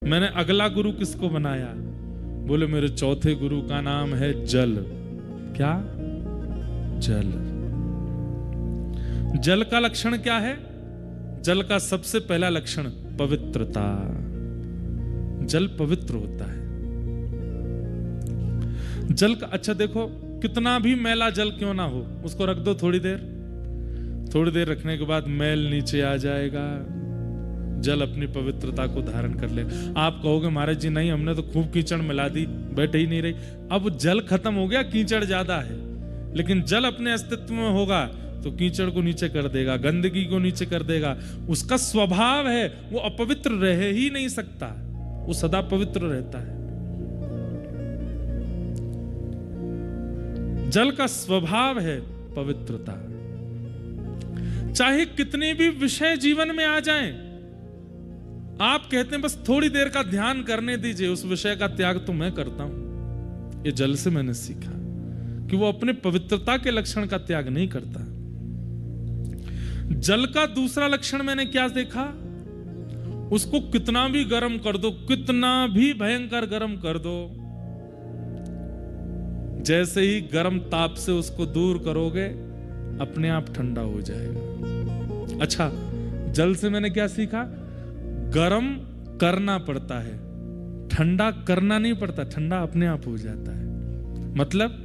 मैंने अगला गुरु किसको बनाया? बोले मेरे चौथे गुरु का नाम है जल। क्या? जल। जल का लक्षण क्या है? जल का सबसे पहला लक्षण पवित्रता। जल पवित्र होता है। जल का, अच्छा देखो, कितना भी मैला जल क्यों ना हो, उसको रख दो थोड़ी देर रखने के बाद मैल नीचे आ जाएगा, जल अपनी पवित्रता को धारण कर ले। आप कहोगे महाराज जी नहीं, हमने तो खूब कीचड़ मिला दी, बैठ ही नहीं रही। अब जल खत्म हो गया, कीचड़ ज्यादा है, लेकिन जल अपने अस्तित्व में होगा तो कीचड़ को नीचे कर देगा, गंदगी को नीचे कर देगा। उसका स्वभाव है, वो अपवित्र रह ही नहीं सकता, वो सदा पवित्र रहता है। जल का स्वभाव है पवित्रता। चाहे कितने भी विषय जीवन में आ जाएं, आप कहते हैं बस थोड़ी देर का ध्यान करने दीजिए, उस विषय का त्याग तो मैं करता हूं। ये जल से मैंने सीखा कि वो अपने पवित्रता के लक्षण का त्याग नहीं करता। जल का दूसरा लक्षण मैंने क्या देखा? उसको कितना भी गर्म कर दो, कितना भी भयंकर गर्म कर दो, जैसे ही गर्म ताप से उसको दूर करोगे अपने आप ठंडा हो जाएगा। अच्छा, जल से मैंने क्या सीखा? गर्म करना पड़ता है, ठंडा करना नहीं पड़ता, ठंडा अपने आप हो जाता है। मतलब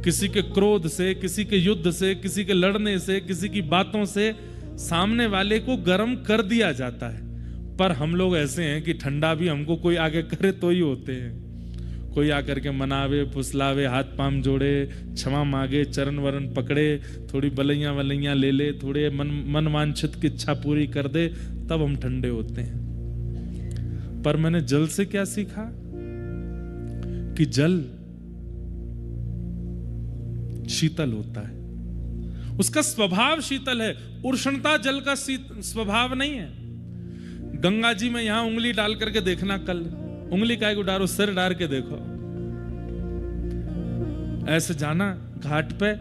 किसी के क्रोध से, किसी के युद्ध से, किसी के लड़ने से, किसी की बातों से सामने वाले को गर्म कर दिया जाता है। पर हम लोग ऐसे हैं कि ठंडा भी हमको कोई आगे करे तो ही होते हैं। कोई आकर के मनावे, फुसलावे, हाथ पांव जोड़े, क्षमा मांगे, चरण वरण पकड़े, थोड़ी बलैया वलैया ले ले, थोड़े मन वांछित की इच्छा पूरी कर दे, तब हम ठंडे होते हैं। पर मैंने जल से क्या सीखा? कि जल शीतल होता है, उसका स्वभाव शीतल है। उष्णता जल का स्वभाव नहीं है। गंगा जी में यहां उंगली डाल करके देखना, कल उंगली काय को डालो, सिर डाल के देखो, ऐसे जाना घाट पे,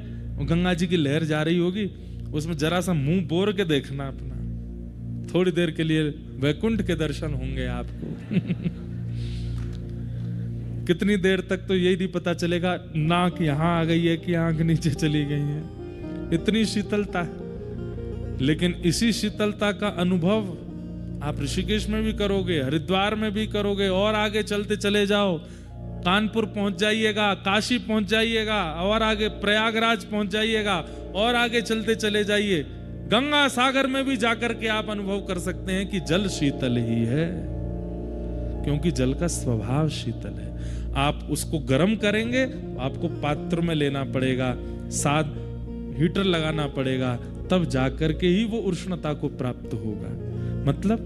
गंगा जी की लहर जा रही होगी, उसमें जरा सा मुंह बोर के देखना अपना, थोड़ी देर के लिए वैकुंठ के दर्शन होंगे आपको। कितनी देर तक तो यही नहीं पता चलेगा नाक यहां आ गई है कि आंख नीचे चली गई है, इतनी शीतलता है। लेकिन इसी शीतलता का अनुभव आप ऋषिकेश में भी करोगे, हरिद्वार में भी करोगे, और आगे चलते चले जाओ, कानपुर पहुंच जाइएगा, काशी पहुंच जाइएगा, और आगे प्रयागराज पहुंच जाइएगा, और आगे चलते चले जाइए, गंगा सागर में भी जाकर के आप अनुभव कर सकते हैं कि जल शीतल ही है, क्योंकि जल का स्वभाव शीतल है। आप उसको गर्म करेंगे तो आपको पात्र में लेना पड़ेगा, साथ हीटर लगाना पड़ेगा, तब जाकर के ही वो उष्णता को प्राप्त होगा। मतलब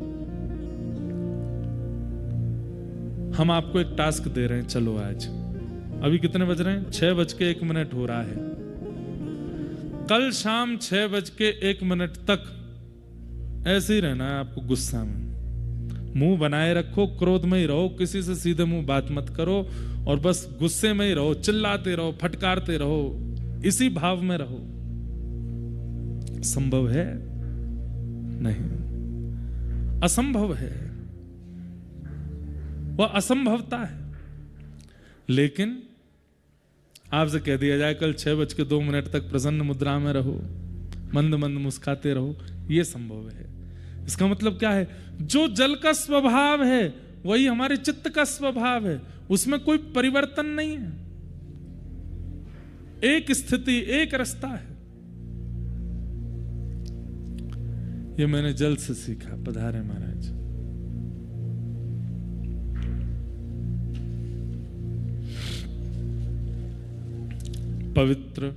हम आपको एक टास्क दे रहे हैं, चलो आज, अभी कितने बज रहे हैं? 6:01 हो रहा है। कल शाम 6:01 तक ऐसे ही रहना है आपको, गुस्सा में मुंह बनाए रखो, क्रोध में ही रहो, किसी से सीधे मुंह बात मत करो, और बस गुस्से में ही रहो, चिल्लाते रहो, फटकारते रहो, इसी भाव में रहो। संभव है? नहीं, असंभव है, वह असंभवता है। लेकिन आपसे कह दिया जाए कल 6:02 तक प्रसन्न मुद्रा में रहो, मंद मंद मुस्काते रहो, यह संभव है। इसका मतलब क्या है? जो जल का स्वभाव है वही हमारे चित्त का स्वभाव है, उसमें कोई परिवर्तन नहीं है, एक स्थिति, एक रास्ता है। ये मैंने जल से सीखा। पधारे महाराज। पवित्र,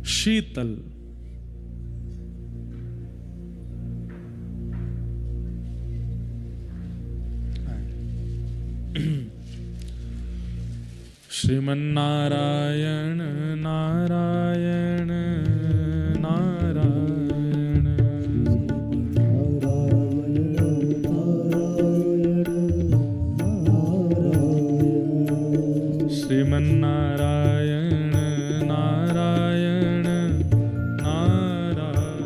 शीतल, श्रीमन्नारायण नारायण नारायण, श्रीमन्नारायण नारायण नारायण,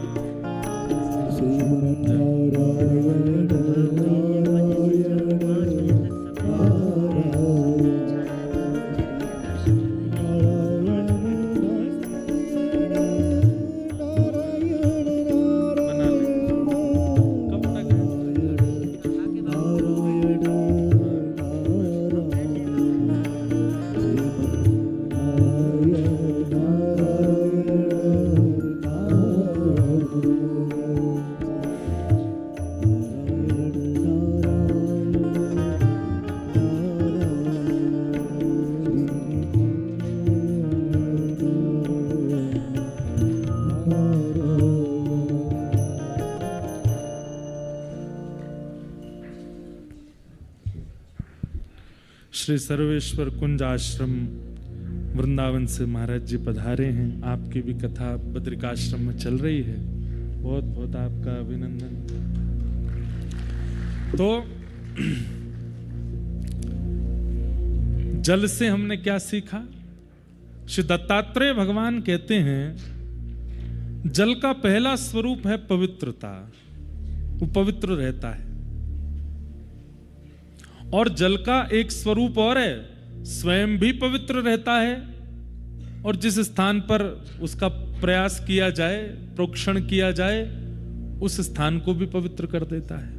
श्री सर्वेश्वर कुंज आश्रम वृंदावन से महाराज जी पधारे हैं। आपकी भी कथा बद्रिकाश्रम में चल रही है। बहुत बहुत आपका अभिनंदन। तो जल से हमने क्या सीखा? श्री दत्तात्रेय भगवान कहते हैं जल का पहला स्वरूप है पवित्रता। वो पवित्र रहता है। और जल का एक स्वरूप और है, स्वयं भी पवित्र रहता है और जिस स्थान पर उसका प्रयास किया जाए, प्रोक्षण किया जाए, उस स्थान को भी पवित्र कर देता है।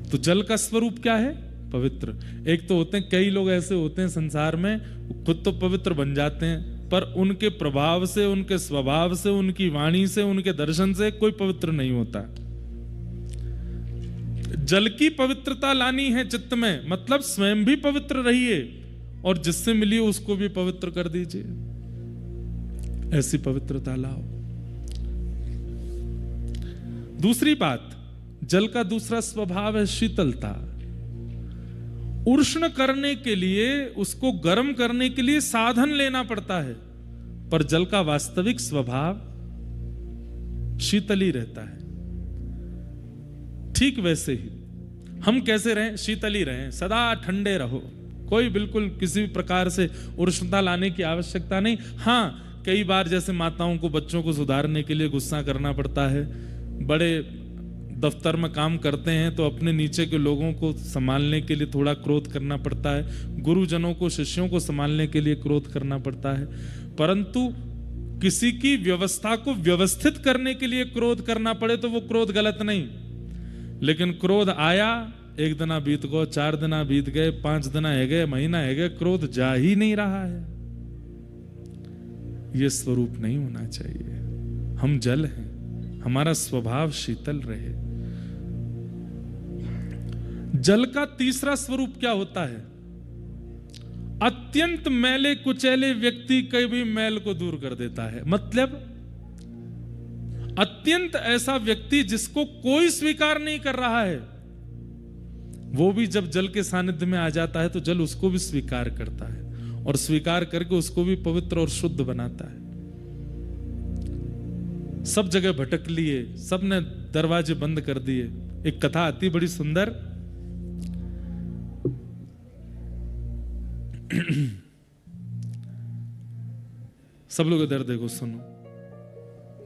तो जल का स्वरूप क्या है? पवित्र। एक तो होते हैं, कई लोग ऐसे होते हैं संसार में, खुद तो पवित्र बन जाते हैं पर उनके प्रभाव से, उनके स्वभाव से, उनकी वाणी से, उनके दर्शन से कोई पवित्र नहीं होता। जल की पवित्रता लानी है चित्त में, मतलब स्वयं भी पवित्र रहिए और जिससे मिलिए उसको भी पवित्र कर दीजिए। ऐसी पवित्रता लाओ। दूसरी बात, जल का दूसरा स्वभाव है शीतलता। उष्ण करने के लिए, उसको गर्म करने के लिए साधन लेना पड़ता है, पर जल का वास्तविक स्वभाव शीतल ही रहता है। ठीक वैसे ही हम कैसे रहें? शीतल ही रहें, सदा ठंडे रहो। कोई बिल्कुल किसी भी प्रकार से उष्णता लाने की आवश्यकता नहीं। हाँ, कई बार जैसे माताओं को बच्चों को सुधारने के लिए गुस्सा करना पड़ता है, बड़े दफ्तर में काम करते हैं तो अपने नीचे के लोगों को संभालने के लिए थोड़ा क्रोध करना पड़ता है, गुरुजनों को, शिष्यों को संभालने के लिए क्रोध करना पड़ता है। परंतु किसी की व्यवस्था को व्यवस्थित करने के लिए क्रोध करना पड़े तो वो क्रोध गलत नहीं। लेकिन क्रोध आया, एक दिन बीत गो, 4 दिन बीत गए, 5 दिन है गए, महीना है गए, क्रोध जा ही नहीं रहा है। यह स्वरूप नहीं होना चाहिए। हम जल हैं, हमारा स्वभाव शीतल रहे। जल का तीसरा स्वरूप क्या होता है? अत्यंत मैले कुचैले व्यक्ति के भी मैल को दूर कर देता है। मतलब अत्यंत ऐसा व्यक्ति जिसको कोई स्वीकार नहीं कर रहा है, वो भी जब जल के सानिध्य में आ जाता है तो जल उसको भी स्वीकार करता है और स्वीकार करके उसको भी पवित्र और शुद्ध बनाता है। सब जगह भटक लिए, सबने दरवाजे बंद कर दिए। एक कथा आती बड़ी सुंदर। सब लोग इधर देखो, सुनो,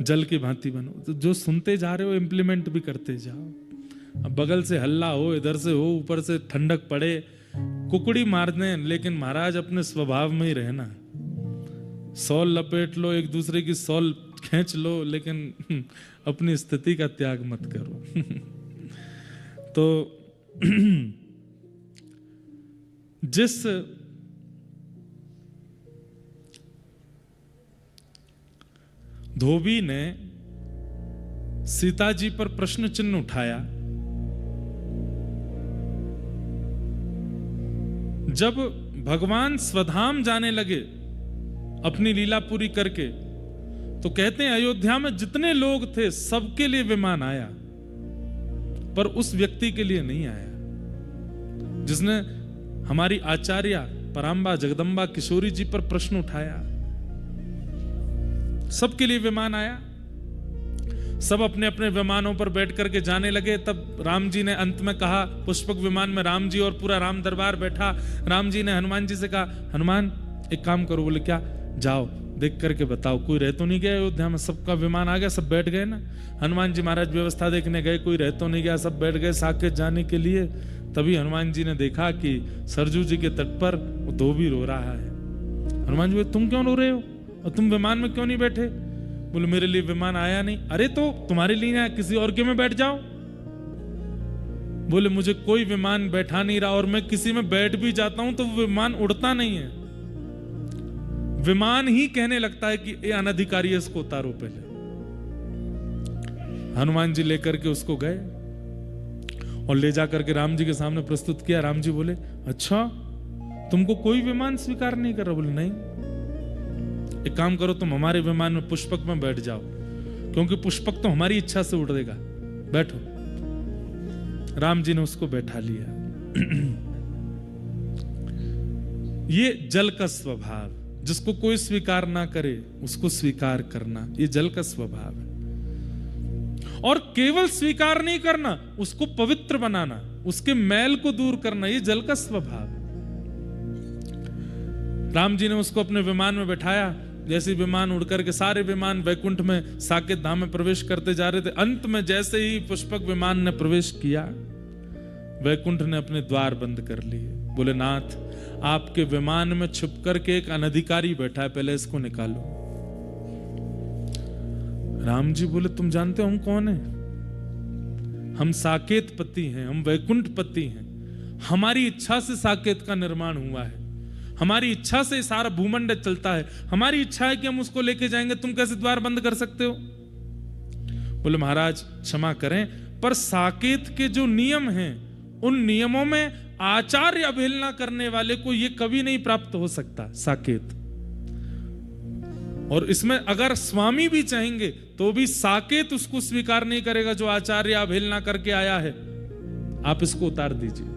जल की भांति बनो। तो जो सुनते जा रहे हो इंप्लीमेंट भी करते जाओ। अब बगल से हल्ला हो, इधर से हो, ऊपर से ठंडक पड़े, कुकड़ी मार दें, लेकिन महाराज अपने स्वभाव में ही रहना। सॉल लपेट लो, एक दूसरे की सॉल खींच लो, लेकिन अपनी स्थिति का त्याग मत करो। तो जिस धोबी ने सीता जी पर प्रश्न चिन्ह उठाया, जब भगवान स्वधाम जाने लगे अपनी लीला पूरी करके, तो कहते हैं अयोध्या में जितने लोग थे सबके लिए विमान आया, पर उस व्यक्ति के लिए नहीं आया जिसने हमारी आचार्या पराम्बा जगदम्बा किशोरी जी पर प्रश्न उठाया। सबके लिए विमान आया, सब अपने अपने विमानों पर बैठ करके जाने लगे। तब राम जी ने अंत में कहा, पुष्पक विमान में राम जी और पूरा राम दरबार बैठा। राम जी ने हनुमान जी से कहा, हनुमान एक काम करो। बोले क्या? जाओ देख करके बताओ कोई रह तो नहीं गया अयोध्या में। सबका विमान आ गया, सब बैठ गए ना। हनुमान जी महाराज व्यवस्था देखने गए, कोई रह तो नहीं गया, सब बैठ गए साकेत जाने के लिए। तभी हनुमान जी ने देखा कि सरजू जी के तट पर धोबी रो रहा है। हनुमान जी बोले, तुम क्यों रो रहे हो और तुम विमान में क्यों नहीं बैठे? बोले मेरे लिए विमान आया नहीं। अरे तो तुम्हारे लिए ना, किसी और के में बैठ जाओ। बोले मुझे कोई विमान बैठा नहीं रहा, और मैं किसी में बैठ भी जाता हूं तो विमान उड़ता नहीं है। विमान ही कहने लगता है कि ये अनधिकारी है, इसको उतारो पहले। हनुमान जी लेकर के उसको गए और ले जाकर के राम जी के सामने प्रस्तुत किया। राम जी बोले, अच्छा तुमको कोई विमान स्वीकार नहीं कर रहा? बोले नहीं। एक काम करो, तुम हमारे विमान में पुष्पक में बैठ जाओ, क्योंकि पुष्पक तो हमारी इच्छा से उड़ेगा, बैठो। राम जी ने उसको बैठा लिया। ये जल का स्वभाव, जिसको कोई स्वीकार ना करे उसको स्वीकार करना, ये जल का स्वभाव है। और केवल स्वीकार नहीं करना, उसको पवित्र बनाना, उसके मैल को दूर करना, ये जल का स्वभाव है। राम जी ने उसको अपने विमान में बैठाया, जैसे विमान उड़कर के सारे विमान वैकुंठ में साकेत धाम में प्रवेश करते जा रहे थे, अंत में जैसे ही पुष्पक विमान ने प्रवेश किया, वैकुंठ ने अपने द्वार बंद कर लिए। बोले नाथ, आपके विमान में छुप करके एक अनधिकारी बैठा है, पहले इसको निकालो। राम जी बोले तुम जानते हो हम कौन है? हम साकेत पति हैं, हम वैकुंठ पति हैं। हमारी इच्छा से साकेत का निर्माण हुआ है, हमारी इच्छा से सारा भूमंडल चलता है, हमारी इच्छा है कि हम उसको लेके जाएंगे, तुम कैसे द्वार बंद कर सकते हो? बोले महाराज क्षमा करें, पर साकेत के जो नियम हैं उन नियमों में आचार्य अवहेलना करने वाले को यह कभी नहीं प्राप्त हो सकता साकेत। और इसमें अगर स्वामी भी चाहेंगे तो भी साकेत उसको स्वीकार नहीं करेगा जो आचार्य अवहेलना करके आया है। आप इसको उतार दीजिए।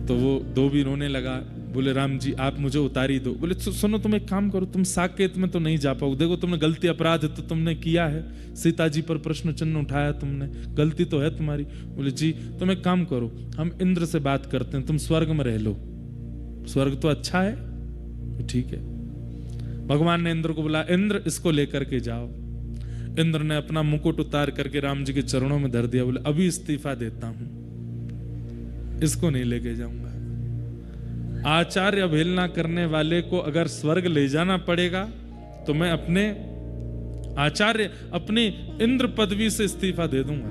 तो वो दो भी रोने लगा, बोले राम जी आप मुझे उतारी दो। बोले सुनो, तुम एक काम करो, तुम साकेत में तो नहीं जा पाओगे, देखो तुमने गलती अपराध तो तुमने किया है, सीता जी पर प्रश्न चिन्ह उठाया तुमने, गलती तो है तुम्हारी। बोले जी तुम एक काम करो, हम इंद्र से बात करते हैं, तुम स्वर्ग में रह लो, स्वर्ग तो अच्छा है। ठीक है, भगवान ने इंद्र को बोला इंद्र इसको लेकर के जाओ। इंद्र ने अपना मुकुट उतार करके राम जी के चरणों में धर दिया। बोले अभी इस्तीफा देता हूं, इसको नहीं लेके जाऊंगा। आचार्य अवहेलना करने वाले को अगर स्वर्ग ले जाना पड़ेगा तो मैं अपने आचार्य, अपनी इंद्र पदवी से इस्तीफा दे दूंगा।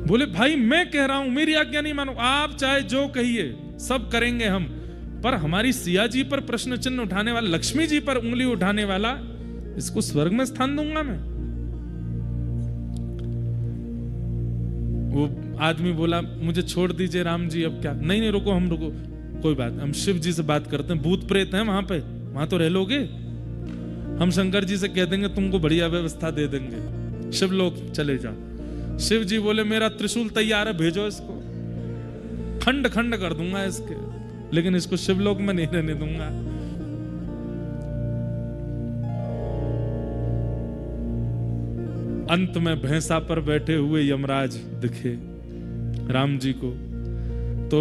बोले भाई मैं कह रहा हूं, मेरी आज्ञा नहीं मानो, आप चाहे जो कहिए सब करेंगे हम, पर हमारी सिया जी पर प्रश्न चिन्ह उठाने वाला, लक्ष्मी जी पर उंगली उठाने वाला, इसको स्वर्ग में स्थान दूंगा मैं। वो आदमी बोला मुझे छोड़ दीजिए राम जी, अब क्या? नहीं नहीं रुको, हम रुको, कोई बात, हम शिव जी से बात करते हैं, भूत प्रेत हैं वहां पे, वहां तो रह लोगे, हम शंकर जी से कह देंगे तुमको बढ़िया व्यवस्था दे देंगे, शिव लोग चले जाओ। शिव जी बोले मेरा त्रिशूल तैयार है, भेजो इसको, खंड खंड कर दूंगा इसके, लेकिन इसको शिवलोक में नहीं रहने दूंगा। अंत में भैंसा पर बैठे हुए यमराज दिखे राम जी को, तो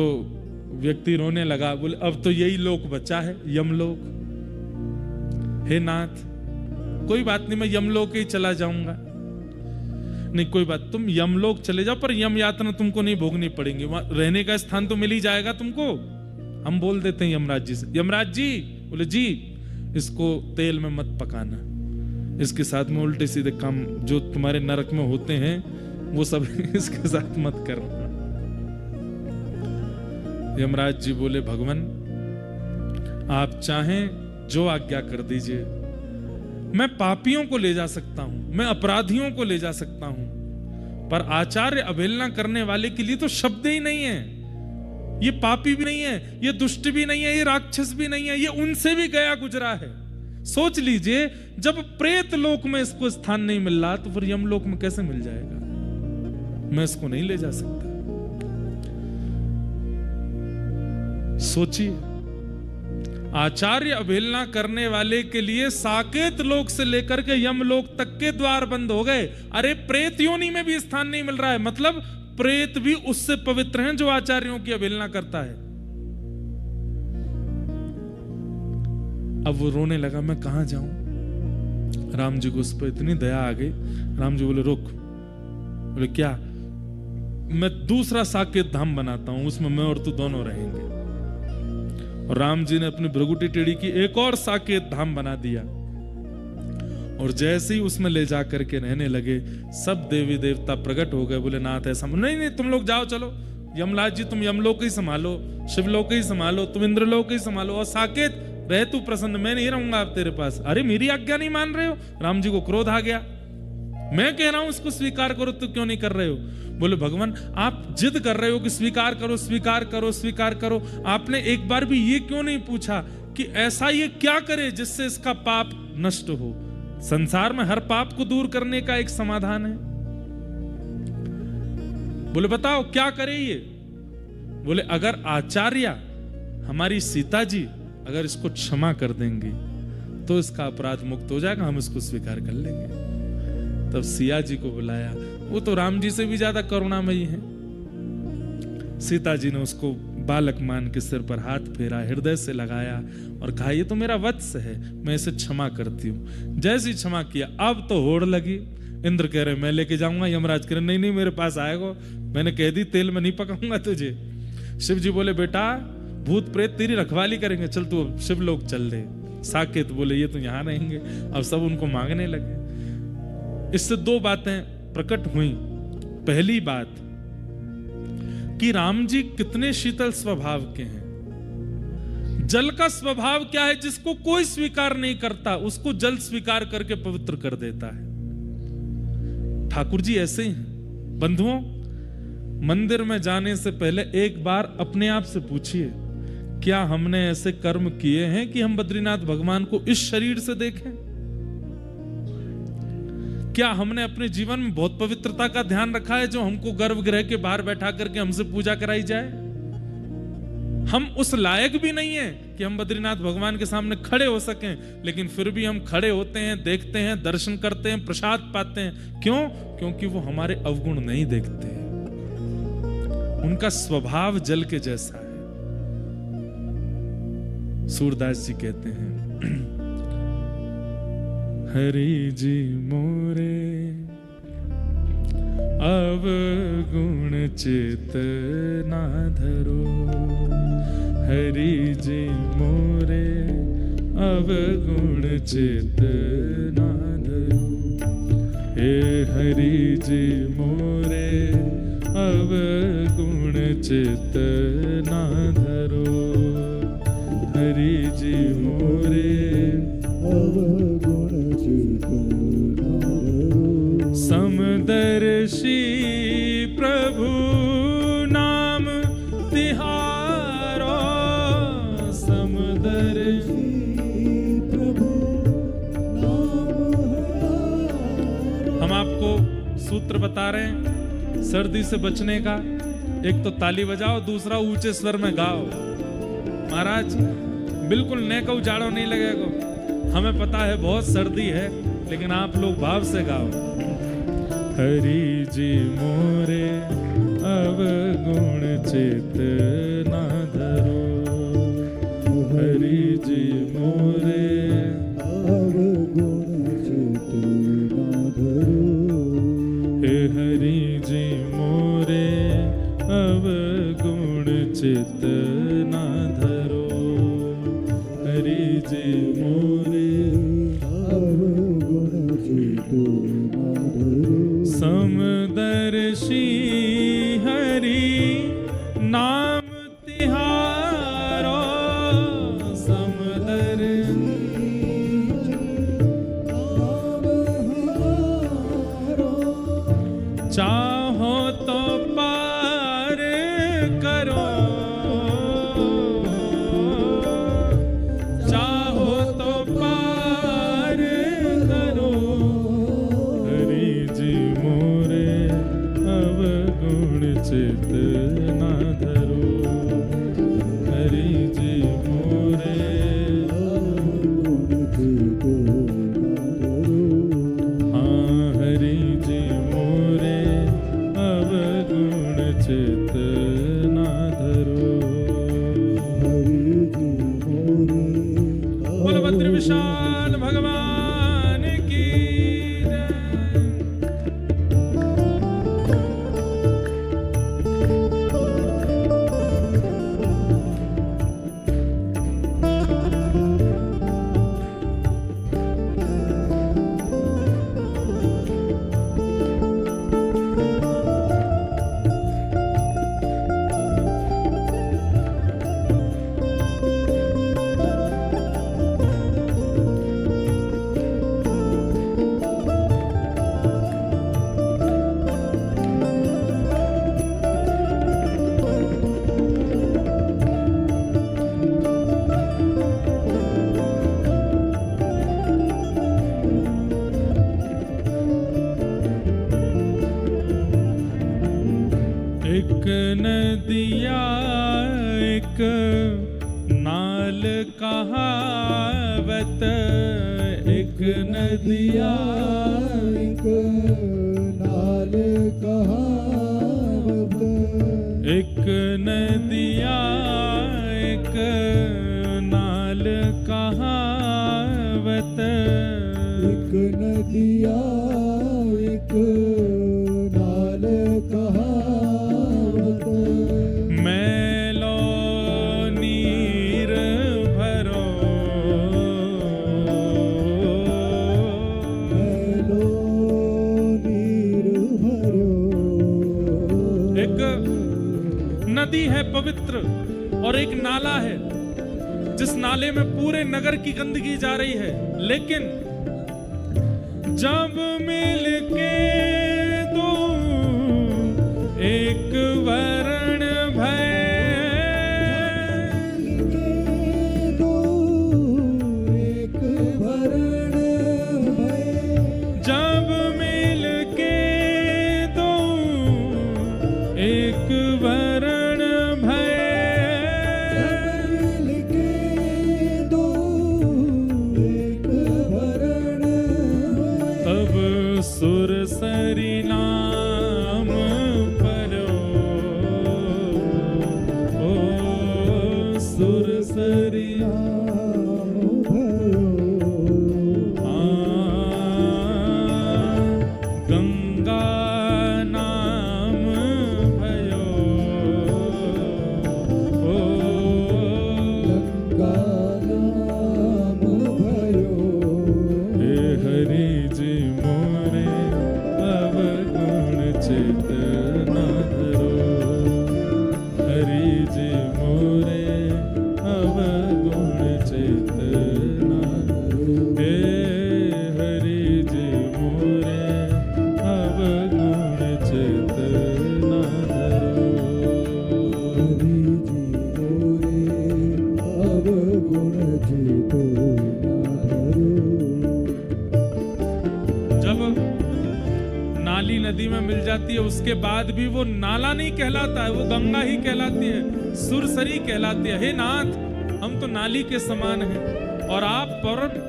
व्यक्ति रोने लगा। बोले अब तो यही लोक बचा है, यमलोक। हे नाथ कोई बात नहीं, मैं यमलोक ही चला जाऊंगा। नहीं कोई बात, तुम यमलोक चले जाओ, पर यम यातना तुमको नहीं भोगनी पड़ेंगी, वहां रहने का स्थान तो मिल ही जाएगा तुमको। हम बोल देते हैं यमराज जी से, यमराज जी, बोले जी इसको तेल में मत पकाना, इसके साथ में उल्टे सीधे काम जो तुम्हारे नरक में होते हैं वो सब इसके साथ मत करना। यमराज जी बोले भगवान आप चाहें जो आज्ञा कर दीजिए, मैं पापियों को ले जा सकता हूं, मैं अपराधियों को ले जा सकता हूं, पर आचार्य अवहेलना करने वाले के लिए तो शब्द ही नहीं है। ये पापी भी नहीं है, ये दुष्ट भी नहीं है, ये राक्षस भी नहीं है, ये उनसे भी गया गुजरा है। सोच लीजिए जब प्रेत लोक में इसको स्थान नहीं मिल रहा तो फिर यमलोक में कैसे मिल जाएगा? मैं इसको नहीं ले जा सकता। सोचिए, आचार्य अवहेलना करने वाले के लिए साकेत लोक से लेकर के यमलोक तक के द्वार बंद हो गए। अरे प्रेत योनि में भी स्थान नहीं मिल रहा है, मतलब प्रेत भी उससे पवित्र हैं जो आचार्यों की अवहेलना करता है। अब वो रोने लगा, मैं कहां जाऊं? राम जी को उस पर इतनी दया आ गई। राम जी बोले रुक। बोले क्या? मैं दूसरा साकेत धाम बनाता हूं, उसमें मैं और तू दोनों रहेंगे। और राम जी ने अपनी भृगुटी टेढ़ी की, एक और साकेत धाम बना दिया। और जैसे ही उसमें ले जा करके रहने लगे, सब देवी देवता प्रकट हो गए। बोले नाथ ऐसा नहीं, नहीं तुम लोग जाओ, चलो यमराज जी तुम यमलोक ही संभालो, शिवलोक ही संभालो, तुम इंद्रलोक ही संभालो, और साकेत रह तू प्रसन्न, मैं नहीं रहूंगा आप तेरे पास। अरे मेरी आज्ञा नहीं मान रहे हो? राम जी को क्रोध आ गया, मैं कह रहा हूं इसको स्वीकार करो, तो क्यों नहीं कर रहे हो? बोले भगवान आप जिद कर रहे हो कि स्वीकार करो, स्वीकार करो, स्वीकार करो, आपने एक बार भी ये क्यों नहीं पूछा कि ऐसा ये क्या करे जिससे इसका पाप नष्ट हो? संसार में हर पाप को दूर करने का एक समाधान है। बोले बताओ क्या करे ये? बोले अगर आचार्य हमारी सीता जी अगर इसको क्षमा कर देंगी तो इसका अपराध मुक्त हो जाएगा, हम इसको स्वीकार कर लेंगे। तब सिया जी को बुलाया, वो तो राम जी से भी ज्यादा करुणामयी है। सीता जी ने उसको बालक मान के सिर पर हाथ फेरा, हृदय से लगाया और कहा ये तो मेरा वत्स है, मैं इसे क्षमा करती हूँ। जैसे क्षमा किया अब तो होड़ लगी। इंद्र कह रहे मैं लेके जाऊंगा, यमराज कह रहे नहीं नहीं मेरे पास आएगा, मैंने कह दी तेल में नहीं पकाऊंगा तुझे। शिव जी बोले बेटा भूत प्रेत तेरी रखवाली करेंगे, चल तू शिव लोग चल दे। साकेत बोले ये तो यहाँ रहेंगे। अब सब उनको मांगने लगे। इससे दो बातें प्रकट हुई। पहली बात कि राम जी कितने शीतल स्वभाव के हैं। जल का स्वभाव क्या है? जिसको कोई स्वीकार नहीं करता उसको जल स्वीकार करके पवित्र कर देता है। ठाकुर जी ऐसे ही हैं। बंधुओं, मंदिर में जाने से पहले एक बार अपने आप से पूछिए, क्या हमने ऐसे कर्म किए हैं कि हम बद्रीनाथ भगवान को इस शरीर से देखें? क्या हमने अपने जीवन में बहुत पवित्रता का ध्यान रखा है जो हमको गर्भगृह के बाहर बैठा करके हमसे पूजा कराई जाए? हम उस लायक भी नहीं है कि हम बद्रीनाथ भगवान के सामने खड़े हो सकें, लेकिन फिर भी हम खड़े होते हैं, देखते हैं, दर्शन करते हैं, प्रसाद पाते हैं। क्यों? क्योंकि वो हमारे अवगुण नहीं देखते। उनका स्वभाव जल के जैसा है। सूरदास जी कहते हैं हरि जी मोरे अवगुण चित ना धरो, हरि जी मोरे अवगुण चित ना धरो, हे हरि जी मोरे अवगुण चित ना धरो, हरि जी मोरे अवगुण चित ना धरो, समदर्शी प्रभु नाम तिहारो, समदर्शी प्रभु नाम। हम आपको सूत्र बता रहे हैं सर्दी से बचने का। एक तो ताली बजाओ, दूसरा ऊंचे स्वर में गाओ। महाराज बिल्कुल ने को उजाड़ो नहीं लगेगा, हमें पता है बहुत सर्दी है, लेकिन आप लोग भाव से गाओ। हरि जी मोरे अवगुण चित ना धरो, हरि जी मोरे अवगुण चित ना धरो, हे हरि जी मोरे अवगुण चित ना धरो, हरि जी मोरे अवगुण चित ना धरो, समदर्शी हरि नाम तिहारो, समदर्शी चाहो तो पार करो, चाहो तो पार करो, हरि जी मोरे अवगुण चित ना धरो, हरि जी मोरे अवगुण चित ना धरो, हाँ हरि जी मोरे अवगुण एक नदिया एक नाल कहावत, एक नदिया एक नाल कहावत, एक नदिया एक नाल कहावत, एक नदिया एक नाल कहावत। मैलो नीर भरो, मैलो नीर भरो। एक नदी है पवित्र और एक नाला है जिस नाले में पूरे नगर की गंदगी जा रही है, लेकिन जब मिल के दो एक वरण भय, दो एक वरण भय, जब मिल के दो एक वरण भय, मिल के दो एक वरण भय। तब सुरसरी नाम परो, ओ सुरसरी नाम भरो, गंगा नाम भयो, ओ गंगा नाम भयो। हे हरि जी मोरे अवगुण चेतना धरो, हरि जी मोरे अवगुण चेतना धरो, हे हरि जी मोरे अवगुण चेतना धरो। हरि जी मोरे अवगुण चेतना धरो। जब नाली नदी में मिल जाती है उसके बाद भी वो नाला नहीं कहलाता है, वो गंगा ही कहलाती है, सुरसरी कहलाती है। हे नाथ, हम तो नाली के समान हैं और आप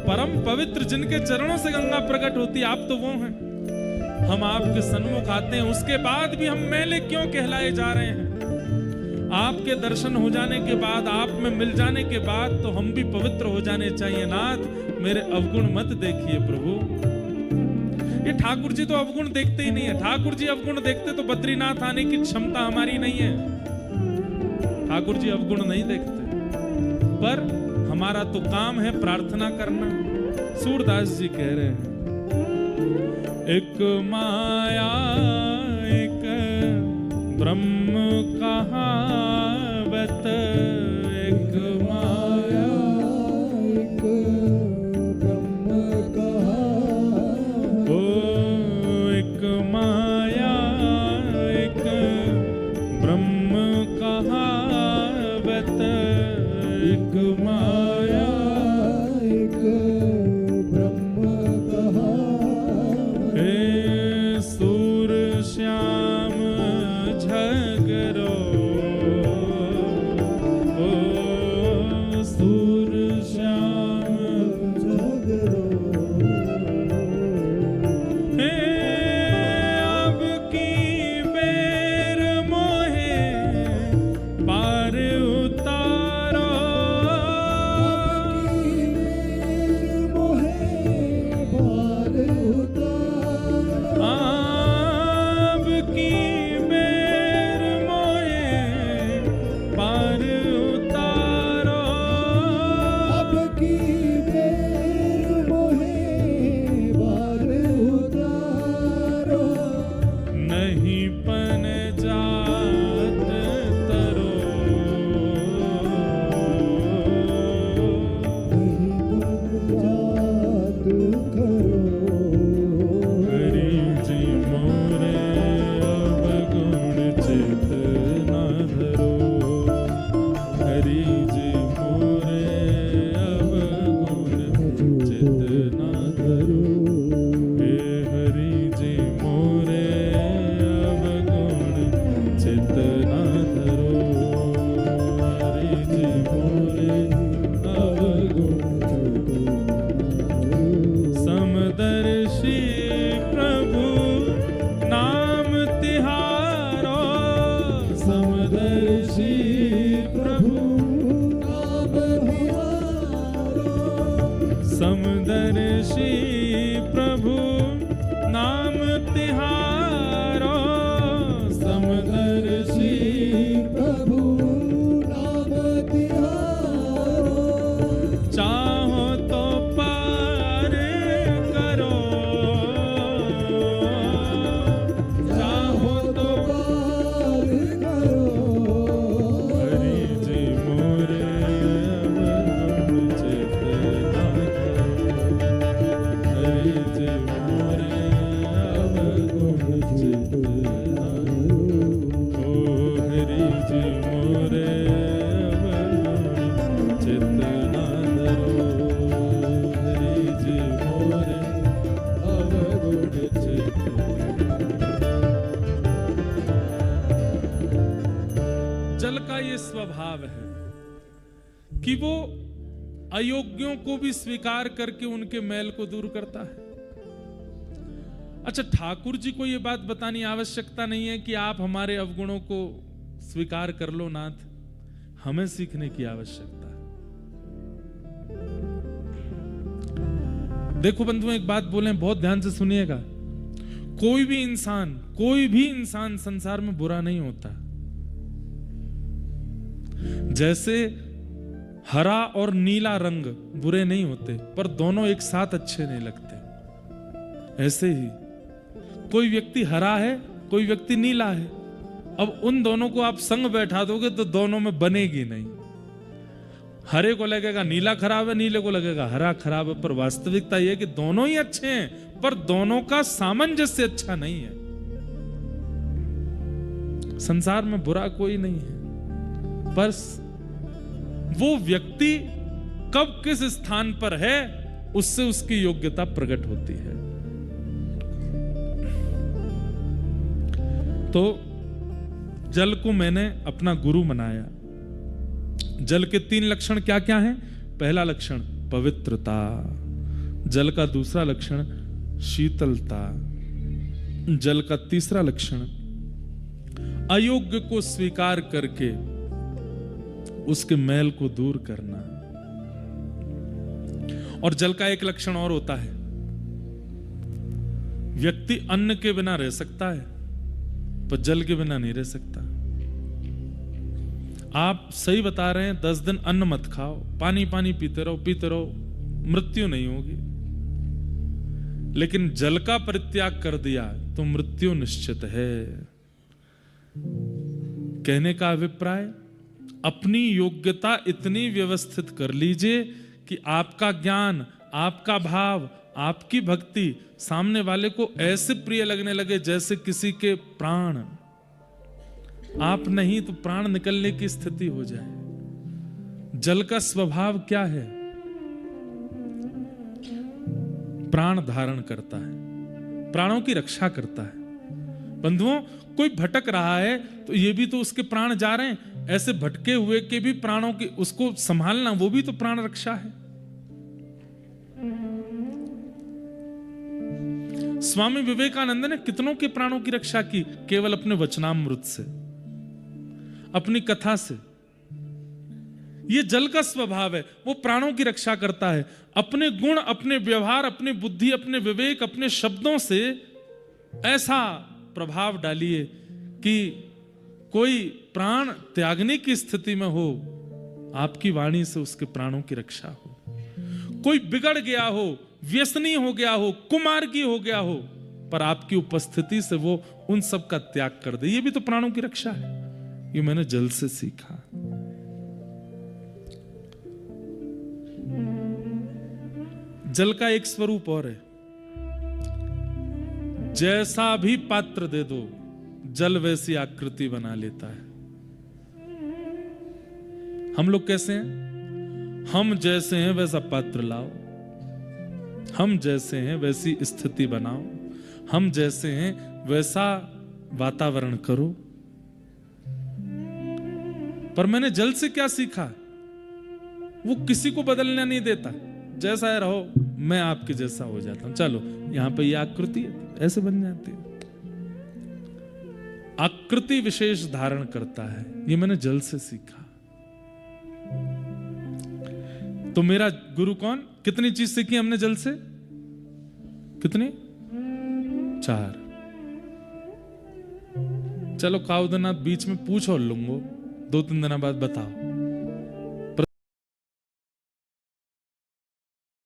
परम पवित्र, जिनके चरणों से गंगा प्रकट होती है, आप तो वो हैं। हम आपके सन्मुख आते हैं, उसके बाद भी हम मैले क्यों कहलाए जा रहे हैं? आपके दर्शन हो जाने के बाद, आप में मिल जाने के बाद तो हम भी पवित्र हो जाने चाहिए। नाथ, मेरे अवगुण मत देखिए प्रभु। ये ठाकुर जी तो अवगुण देखते ही नहीं है। ठाकुर जी अवगुण देखते तो बद्रीनाथ आने की क्षमता हमारी नहीं है। ठाकुर जी अवगुण नहीं देखते, पर हमारा तो काम है प्रार्थना करना। सूरदास जी कह रहे हैं, एक माया एक ब्रह्म कहावत, एक माया एक ब्रह्म कहावत, ओ एक माया एक ब्रह्म कहावत, एक माया एक ब्रह्म कहावत। हे सूर श्याम झगरो, ओ सूर श्याम झगरो, हे अब की बेर मोहे पार उतारो, मोहे पार उतारो। अब की बेर मोहे पार उतारो, अब की बेर मोहे पार उतारो। नहीं पन जात तरो, जात करो, हरि जी मोरे अवगुण चेतना धरो, हरि जी मोरे अवगुण चेतना धरो, हे हरि जी मोरे अवगुण ये स्वभाव है कि वो अयोग्यों को भी स्वीकार करके उनके मैल को दूर करता है। अच्छा, ठाकुर जी को ये बात बतानी आवश्यकता नहीं है कि आप हमारे अवगुणों को स्वीकार कर लो नाथ, हमें सीखने की आवश्यकता है। देखो बंधुओं, एक बात बोलें, बहुत ध्यान से सुनिएगा। कोई भी इंसान संसार में बुरा नहीं होता। जैसे हरा और नीला रंग बुरे नहीं होते, पर दोनों एक साथ अच्छे नहीं लगते। ऐसे ही कोई व्यक्ति हरा है, कोई व्यक्ति नीला है। अब उन दोनों को आप संग बैठा दोगे तो दोनों में बनेगी नहीं। हरे को लगेगा नीला खराब है, नीले को लगेगा हरा खराब है, पर वास्तविकता यह है कि दोनों ही अच्छे हैं, पर दोनों का सामंजस्य अच्छा नहीं है। संसार में बुरा कोई नहीं है, पर वो व्यक्ति कब किस स्थान पर है उससे उसकी योग्यता प्रकट होती है। तो जल को मैंने अपना गुरु बनाया। जल के 3 लक्षण क्या क्या हैं? पहला लक्षण पवित्रता, जल का दूसरा लक्षण शीतलता, जल का तीसरा लक्षण अयोग्य को स्वीकार करके उसके मैल को दूर करना। और जल का एक लक्षण और होता है, व्यक्ति अन्न के बिना रह सकता है पर जल के बिना नहीं रह सकता। आप सही बता रहे हैं, 10 दिन अन्न मत खाओ, पानी पानी पीते रहो, मृत्यु नहीं होगी। लेकिन जल का परित्याग कर दिया तो मृत्यु निश्चित है। कहने का अभिप्राय, अपनी योग्यता इतनी व्यवस्थित कर लीजिए कि आपका ज्ञान, आपका भाव, आपकी भक्ति सामने वाले को ऐसे प्रिय लगने लगे जैसे किसी के प्राण। आप नहीं तो प्राण निकलने की स्थिति हो जाए। जल का स्वभाव क्या है? प्राण धारण करता है, प्राणों की रक्षा करता है। बंधुओं, कोई भटक रहा है तो ये भी तो उसके प्राण जा रहे हैं। ऐसे भटके हुए के भी प्राणों की उसको संभालना, वो भी तो प्राण रक्षा है। स्वामी विवेकानंद ने कितनों के प्राणों की रक्षा की केवल अपने वचनामृत से, अपनी कथा से। ये जल का स्वभाव है, वो प्राणों की रक्षा करता है। अपने गुण, अपने व्यवहार, अपनी बुद्धि, अपने विवेक, अपने शब्दों से ऐसा प्रभाव डालिए कि कोई प्राण त्यागने की स्थिति में हो, आपकी वाणी से उसके प्राणों की रक्षा हो। कोई बिगड़ गया हो, व्यसनी हो गया हो, कुमार्गी हो गया हो, पर आपकी उपस्थिति से वो उन सब का त्याग कर दे। ये भी तो प्राणों की रक्षा है। ये मैंने जल से सीखा। जल का एक स्वरूप और है, जैसा भी पात्र दे दो जल वैसी आकृति बना लेता है। हम लोग कैसे हैं? हम जैसे हैं वैसा पात्र लाओ, हम जैसे हैं वैसी स्थिति बनाओ, हम जैसे हैं वैसा वातावरण करो। पर मैंने जल से क्या सीखा? वो किसी को बदलना नहीं देता। जैसा है रहो, मैं आपके जैसा हो जाता हूं। चलो यहां पे ये आकृति ऐसे बन जाती है। आकृति विशेष धारण करता है। ये मैंने जल से सीखा। तो मेरा गुरु कौन? कितनी चीज सीखी हमने जल से? कितनी? 4। चलो काउदनाथ बीच में पूछो लूंगो, 2-3 दिन बाद बताओ।